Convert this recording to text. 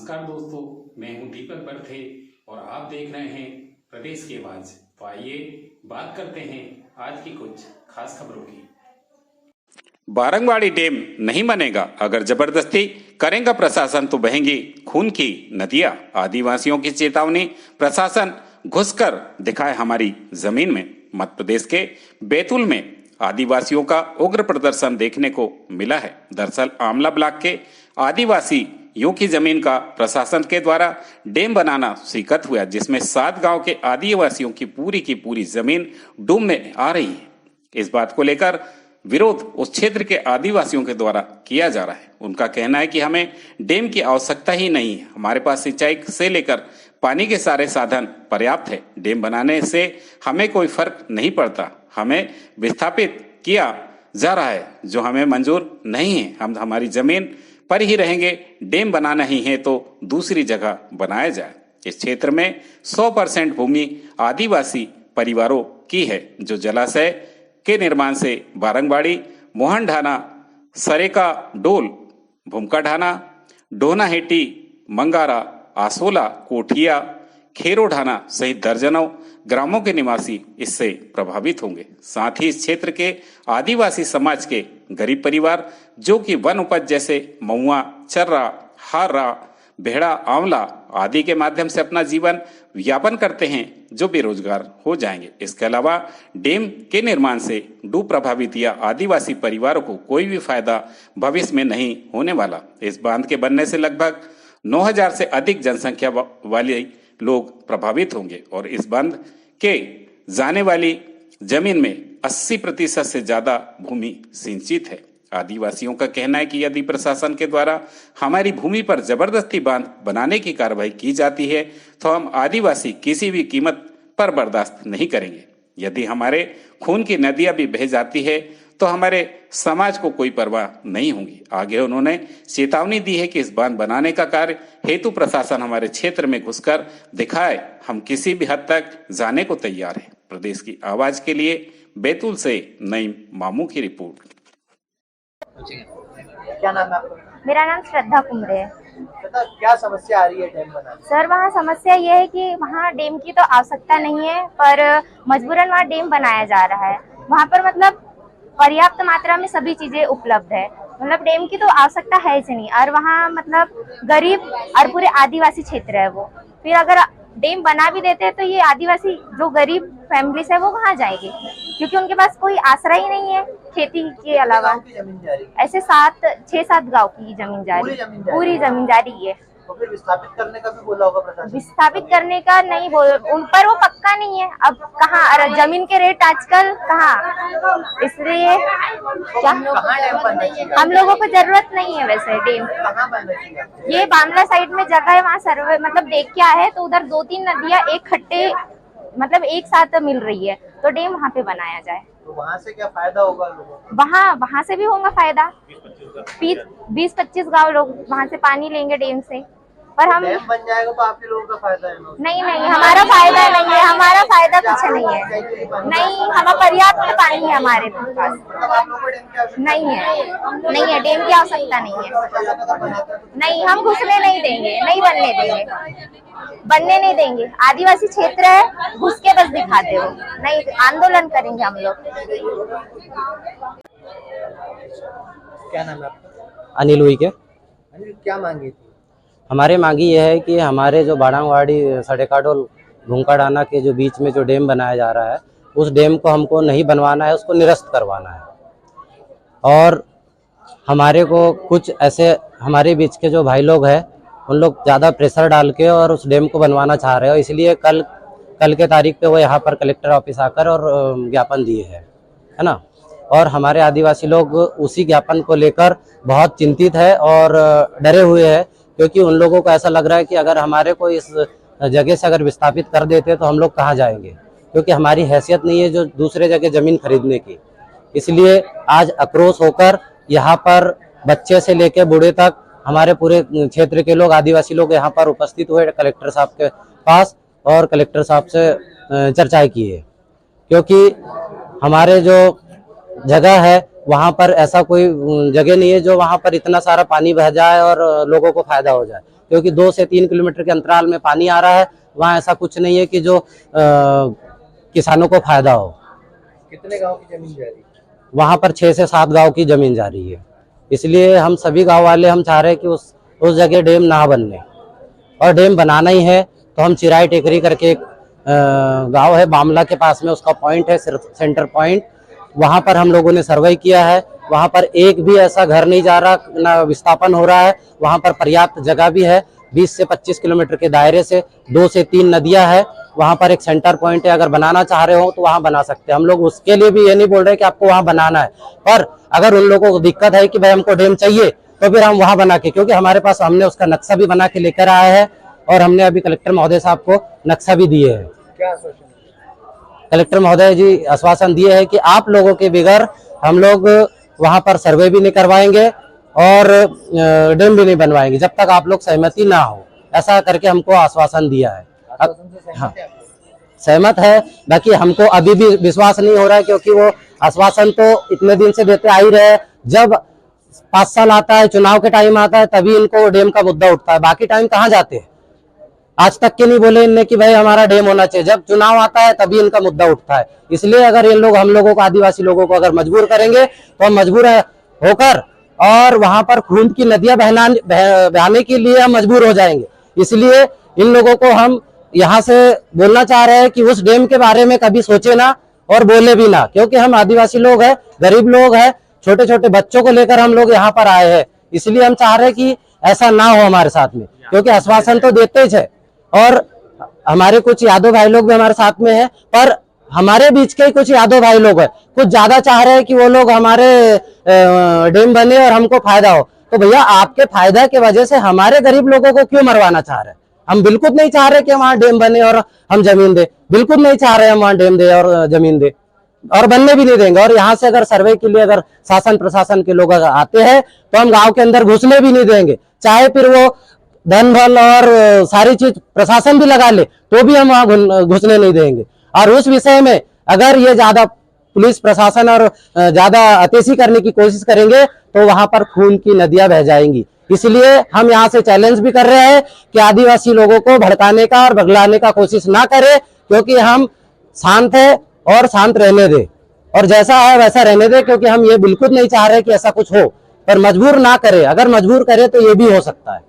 नमस्कार दोस्तों, मैं हूं दीपक बर्थे और आप देख रहे हैं प्रदेश की आवाज। तो आइए बात करते हैं आज की कुछ खास खबरों की। बारंगवाड़ी डैम नहीं बनेगा, अगर जबरदस्ती करेगा प्रशासन तो बहेंगी खून की नदियां। आदिवासियों की चेतावनी, प्रशासन घुसकर दिखाए हमारी जमीन में। मध्य प्रदेश के बैतूल में आदिवासियों का उग्र प्रदर्शन देखने को मिला है। दरअसल आमला ब्लॉक के आदिवासियों की जमीन का प्रशासन के द्वारा डैम बनाना स्वीकृत हुआ, जिसमें 7 गांव के आदिवासियों की पूरी जमीन डूबने आ रही है। इस बात को लेकर विरोध उस क्षेत्र के आदिवासियों के द्वारा किया जा रहा है। उनका कहना है कि हमें डैम की आवश्यकता ही नहीं है, हमारे पास सिंचाई से लेकर पानी के सारे साधन पर्याप्त है। डैम बनाने से हमें कोई फर्क नहीं पड़ता, हमें विस्थापित किया जा रहा है जो हमें मंजूर नहीं है। हम हमारी जमीन पर ही रहेंगे, डैम बनाना ही है तो दूसरी जगह बनाया जाए। इस क्षेत्र में 100% भूमि आदिवासी परिवारों की है, जो जलाशय के निर्माण से बारंगवाड़ी, मोहन ढाना, सरेका डोल, भूमका ढाना, डोनाहेटी, मंगारा, आसोला, कोठिया, खेरो ढाना सहित दर्जनों ग्रामों के निवासी इससे प्रभावित होंगे। साथ ही इस क्षेत्र के आदिवासी समाज के गरीब परिवार जो कि वन उपज जैसे महुआ, चर्रा, हारा, भेड़ा, आंवला आदि के माध्यम से अपना जीवन यापन करते हैं, जो बेरोजगार हो जाएंगे। इसके अलावा डैम के निर्माण से डूब प्रभावित या आदिवासी परिवारों को कोई भी फायदा भविष्य में नहीं होने वाला। इस बांध के बनने से लगभग 9,000 से अधिक जनसंख्या वाले लोग प्रभावित होंगे और इस बांध के जाने वाली जमीन में 80% से ज्यादा भूमि सिंचित है। आदिवासियों का कहना है कि यदि प्रशासन के द्वारा हमारी भूमि पर जबरदस्ती बांध बनाने की कार्रवाई की जाती है तो हम आदिवासी किसी भी कीमत पर बर्दाश्त नहीं करेंगे। यदि हमारे खून की नदियां भी बह जाती है तो हमारे समाज को कोई परवाह नहीं होगी। आगे उन्होंने चेतावनी दी है कि इस बांध बनाने का कार्य हेतु प्रशासन हमारे क्षेत्र में घुसकर दिखाए, हम किसी भी हद तक जाने को तैयार हैं। प्रदेश की आवाज के लिए बैतूल से नईम मामू की रिपोर्ट। क्या नाम है आपका? मेरा नाम श्रद्धा कुमरे है। क्या समस्या आ रही है डैम बनाने? सर, वहाँ समस्या ये है कि वहाँ डैम की तो आवश्यकता नहीं है, पर मजबूरन वहाँ डैम बनाया जा रहा है। वहाँ पर मतलब पर्याप्त मात्रा में सभी चीजें उपलब्ध है, मतलब डैम की तो आवश्यकता है ही नहीं। और वहाँ मतलब गरीब और पूरे आदिवासी क्षेत्र है वो, फिर अगर डैम बना भी देते हैं तो ये आदिवासी जो गरीब फैमिलीज है वो कहाँ जाएंगे, क्योंकि उनके पास कोई आसरा ही नहीं है खेती के अलावा। ऐसे 6-7 गांव की जमीन जा रही है, पूरी जमीन जा रही है। तो फिर विस्थापित करने का भी बोला होगा प्रशासन? विस्थापित करने का नहीं बोल, उन पर वो पक्का नहीं है। अब कहाँ जमीन के रेट आजकल कहाँ, इसलिए क्या हम लोगों को जरूरत नहीं है। वैसे डैम ये बामला साइड में जगह है, वहाँ सर्वे मतलब देख के आए तो उधर 2-3 नदियाँ एक खट्टे मतलब एक साथ मिल रही है, तो डैम वहाँ पे बनाया जाए। तो वहाँ से क्या फायदा होगा लोगों को? वहाँ से भी होगा फायदा। 20-25 गाँव लोग वहाँ से पानी लेंगे डैम से। पर हम डैम बन जाएगा तो आप ही लोगों का फायदा है ना? नहीं, हमारा फायदा नहीं है, हमारा फायदा कुछ नहीं है। नहीं, हमारा पर्याप्त पानी है हमारे पास। नहीं है डैम की आवश्यकता नहीं है। नहीं, हम घुसने नहीं देंगे, नहीं बनने नहीं देंगे। आदिवासी क्षेत्र है, घुस के बस दिखाते हो नहीं, आंदोलन करेंगे हम लोग। क्या नाम है आपका? अनिल हुई के। अनिल, क्या मांगी थी? हमारे मांगी यह है कि हमारे जो बारंगवाड़ी सरेकाडोल भूमका ढाना के जो बीच में जो डैम बनाया जा रहा है, उस डैम को हमको नहीं बनवाना है, उसको निरस्त करवाना है। और हमारे को कुछ ऐसे हमारे बीच के जो भाई लोग हैं, उन लोग ज़्यादा प्रेशर डाल के और उस डैम को बनवाना चाह रहे हो, इसलिए कल के तारीख पे वो यहाँ पर कलेक्टर ऑफिस आकर और ज्ञापन दिए है ना। और हमारे आदिवासी लोग उसी ज्ञापन को लेकर बहुत चिंतित है और डरे हुए हैं, क्योंकि उन लोगों को ऐसा लग रहा है कि अगर हमारे को इस जगह से अगर विस्थापित कर देते तो हम लोग कहाँ जाएंगे, क्योंकि हमारी हैसियत नहीं है जो दूसरे जगह ज़मीन खरीदने की। इसलिए आज आक्रोश होकर यहाँ पर बच्चे से लेकर बूढ़े तक हमारे पूरे क्षेत्र के लोग, आदिवासी लोग यहाँ पर उपस्थित हुए कलेक्टर साहब के पास और कलेक्टर साहब से चर्चाएं की है, क्योंकि हमारे जो जगह है वहाँ पर ऐसा कोई जगह नहीं है जो वहाँ पर इतना सारा पानी बह जाए और लोगों को फायदा हो जाए। क्योंकि 2 से 3 किलोमीटर के अंतराल में पानी आ रहा है। वहाँ ऐसा कुछ नहीं है कि जो किसानों को फायदा हो। कितने गांव की जमीन जा रही है? वहाँ पर 6 से 7 गांव की जमीन जा रही है। इसलिए हम सभी गांव वाले हम चाह रहे हैं कि उस जगह डैम ना बनने, और डैम बनाना ही है तो हम चिराई टेकरी करके एक गांव है बामला के पास में, उसका पॉइंट है सेंटर पॉइंट, वहाँ पर हम लोगों ने सर्वे किया है। वहाँ पर एक भी ऐसा घर नहीं जा रहा, ना विस्थापन हो रहा है। वहाँ पर पर्याप्त जगह भी है। 20 से 25 किलोमीटर के दायरे से 2 से 3 नदियां है। वहाँ पर एक सेंटर पॉइंट है, अगर बनाना चाह रहे हो तो वहाँ बना सकते हैं। हम लोग उसके लिए भी ये नहीं बोल रहे कि आपको वहाँ बनाना है, पर अगर उन लोगों को दिक्कत है कि भाई हमको डैम चाहिए तो फिर हम वहाँ बना के, क्योंकि हमारे पास हमने उसका नक्शा भी बना के लेकर आया है और हमने अभी कलेक्टर महोदय साहब को नक्शा भी दिए है। क्या आश्वासन? कलेक्टर महोदय जी आश्वासन दिए है कि आप लोगों के बगैर हम लोग वहाँ पर सर्वे भी नहीं करवाएंगे और डैम भी नहीं बनवाएंगे जब तक आप लोग सहमति ना हो, ऐसा करके हमको आश्वासन दिया है। आश्वासन से सहमत हाँ, है आप लोग? सहमत है। बाकी हमको अभी भी विश्वास नहीं हो रहा है, क्योंकि वो आश्वासन तो इतने दिन से देते आ ही रहे। जब 5 साल आता है, चुनाव के टाइम आता है, तभी इनको डैम का मुद्दा उठता है। बाकी टाइम कहाँ जाते हैं? आज तक के नहीं बोले इनने कि भाई हमारा डैम होना चाहिए। जब चुनाव आता है तभी इनका मुद्दा उठता है। इसलिए अगर इन लोग हम लोगों को, आदिवासी लोगों को अगर मजबूर करेंगे तो हम मजबूर होकर और वहां पर खून की नदियां बहाने के लिए हम मजबूर हो जाएंगे। इसलिए इन लोगों को हम यहाँ से बोलना चाह रहे हैं कि उस डैम के बारे में कभी सोचे ना और बोले भी ना, क्योंकि हम आदिवासी लोग हैं, गरीब लोग हैं, छोटे छोटे बच्चों को लेकर हम लोग यहाँ पर आए हैं। इसलिए हम चाह रहे हैं कि ऐसा ना हो हमारे साथ में, क्योंकि आश्वासन तो देते ही है और हमारे कुछ यादव भाई लोग भी हमारे साथ में हैं, पर हमारे बीच के कुछ यादव भाई लोग हैं, कुछ ज्यादा चाह रहे हैं कि वो लोग हमारे डैम बने और हमको फायदा हो। तो भैया आपके फायदा की वजह से हमारे गरीब लोगों को क्यों मरवाना चाह रहे हैं? हम बिल्कुल नहीं चाह रहे कि वहां डैम बने और हम जमीन दे, बिल्कुल नहीं चाह रहे हम वहां डैम दे और जमीन दे, और बनने भी नहीं देंगे। और यहाँ से अगर सर्वे के लिए अगर शासन प्रशासन के लोग अगर आते हैं तो हम गाँव के अंदर घुसने भी नहीं देंगे, चाहे फिर वो धन बल और सारी चीज प्रशासन भी लगा ले तो भी हम वहां घुसने नहीं देंगे। और उस विषय में अगर ये ज्यादा पुलिस प्रशासन और ज्यादा अतेशी करने की कोशिश करेंगे तो वहां पर खून की नदियां बह जाएंगी। इसलिए हम यहाँ से चैलेंज भी कर रहे हैं कि आदिवासी लोगों को भड़काने का और भगलाने का कोशिश ना करें, क्योंकि हम शांत है और शांत रहने दे और जैसा है वैसा रहने दे, क्योंकि हम ये बिल्कुल नहीं चाह रहे कि ऐसा कुछ हो, पर मजबूर ना करे। अगर मजबूर करे तो ये भी हो सकता है।